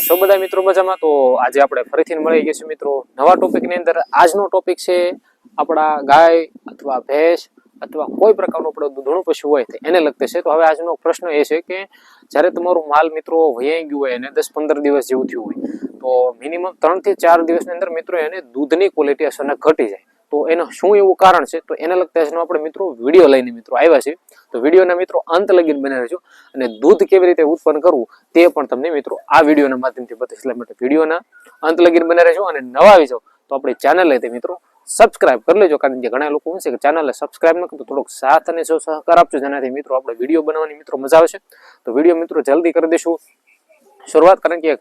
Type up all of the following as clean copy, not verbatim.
છો બધા મિત્રો મજામાં? તો આજે આપણે ફરીથી મળી ગયા છે મિત્રો નવા ટોપિકની અંદર. આજનો ટોપિક છે આપણા ગાય અથવા ભેંસ અથવા કોઈ પ્રકારનું આપણું દૂધણું પશુ હોય એને લગતે છે. તો હવે આજનો પ્રશ્ન એ છે કે જ્યારે તમારું માલ મિત્રો વહી ગયું હોય અને 10-15 દિવસ જેવું થયું હોય તો મિનિમમ 3 થી 4 દિવસની અંદર મિત્રો એને દૂધની ક્વોલિટી અચાનક ઘટી જાય. તો એનું શું એવું કારણ છે તો એને લગતા આજનો આપણે મિત્રો વિડીયો લઈને મિત્રો આવ્યા છે. તો વિડીયોના મિત્રો અંત લગીને બને રહેજો અને દૂધ કેવી રીતે ઉત્પન્ન કરવું તે પણ તમને મિત્રો આ વિડીયોના માધ્યમથી બતાવીશ. એટલે માટે વિડીયોના અંત લગીને બને રહેજો અને નવા આવી જાઓ તો આપણી ચેનલ તે મિત્રો સબસ્ક્રાઇબ કરી લેજો. કારણ કે ઘણા લોકો શું છે કે ચેનલને સબસ્ક્રાઇબ ન કરો તો થોડોક સાથ અને સહકાર આપજો, જેનાથી મિત્રો આપણે વિડીયો બનાવવાની મિત્રો મજા આવશે. તો વિડીયો મિત્રો જલ્દી કરી દઈશું શરૂઆત. કારણ કે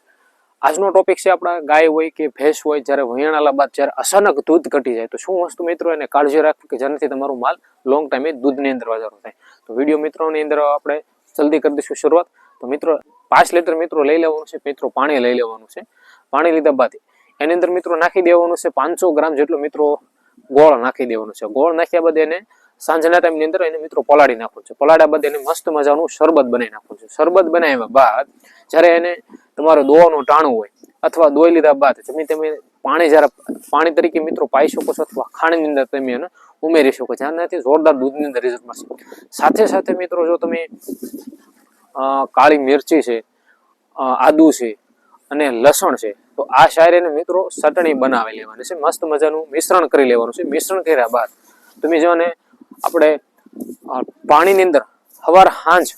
આજનો ટોપિક છે આપણા ગાય હોય કે ભેંસ હોય, જ્યારે વહિયાણાલા બાદ જ્યારે અચાનક દૂધ ઘટી જાય તો શું વસ્તુ મિત્રો એને કાળજી રાખવી કે જેનાથી તમારું માલ લોંગ ટાઈમે દૂધની અંદર વધારો થાય. તો વિડીયો મિત્રોની અંદર આપણે જલ્દી કરી દઈશું શરૂઆત. તો મિત્રો 5 લીટર મિત્રો લઈ લેવાનું છે. મિત્રો પાણી લઈ લેવાનું છે. પાણી લીધા બાદ એની અંદર મિત્રો નાખી દેવાનું છે 500 ગ્રામ જેટલો મિત્રો ગોળ નાખી દેવાનું છે. ગોળ નાખ્યા બાદ એને સાંજના ટાઈમની અંદર એને મિત્રો પલાળી નાખવું છે. પલાળ્યા બાદ એને મસ્ત મજાનું શરબત બનાવી નાખવું છે. શરબત બનાવ્યા બાદ જ્યારે એને તમારો દોવાનું ટાણું હોય અથવા દોઈ લીધા બાદ તમે પાણી જ્યારે પાણી તરીકે મિત્રો પાઈ શકો છો અથવા ખાંડની અંદર તમે એને ઉમેરી શકો છો. જેનાથી જોરદાર દૂધની અંદર રિઝલ્ટ મળશે. સાથે સાથે મિત્રો જો તમે કાળી મિરચી છે, આદુ છે અને લસણ છે તો આ શાયરીને મિત્રો ચટણી બનાવી લેવાની છે. મસ્ત મજાનું મિશ્રણ કરી લેવાનું છે. મિશ્રણ કર્યા બાદ તમે જો ને આપણે પાણીની અંદર સવાર સાંજ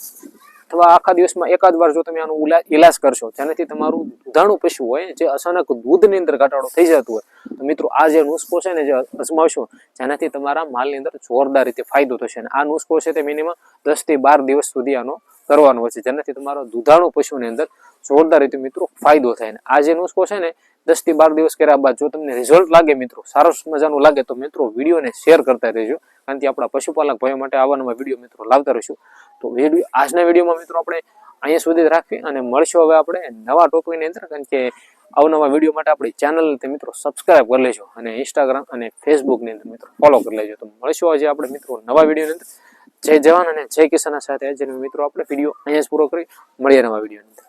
અથવા આખા દિવસમાં એકાદ વાર જો તમે આનો ઇલાજ કરશો જેનાથી તમારું દૂધાણું પશુ હોય જે અચાનક દૂધની અંદર ઘટાડો થઈ જતો હોય તો મિત્રો આ જે નુસ્ખો છે ને જે અજમાવશો જેનાથી તમારા માલની અંદર જોરદાર રીતે ફાયદો થશે. અને આ નુસ્ખો છે તે મિનિમમ 10 થી 12 દિવસ સુધી આનો કરવાનો હોય છે, જેનાથી તમારો દૂધાણું પશુની અંદર જોરદાર રીતે મિત્રો ફાયદો થાય. ને આ જે નુસ્ખો છે ને 10 થી 12 દિવસ કર્યા બાદ જો તમને રિઝલ્ટ લાગે મિત્રો સારો મજાનું લાગે તો મિત્રો વિડીયોને શેર કરતા રહેજો. કારણ કે આપણા પશુપાલક ભાઈઓ માટે આવા નવા વિડીયો મિત્રો લાવતા રહીશું. તો આજના વિડીયોમાં મિત્રો આપણે અહીંયા સુધી જ રાખીએ અને મળશું હવે આપણે નવા ટોપિકની અંદર. કારણ કે અવનવા વિડીયો માટે આપણી ચેનલ તે મિત્રો સબસ્ક્રાઇબ કરી લેજો અને ઇન્સ્ટાગ્રામ અને ફેસબુકની અંદર મિત્રો ફોલો કરી લેજો. તો મળશું આજે આપણે મિત્રો નવા વિડીયોની અંદર. જય જવાન અને જય કિસાન સાથે જેને મિત્રો આપણે વિડીયો અહીંયા જ પૂરો કરી મળીએ નવા વિડીયોની અંદર.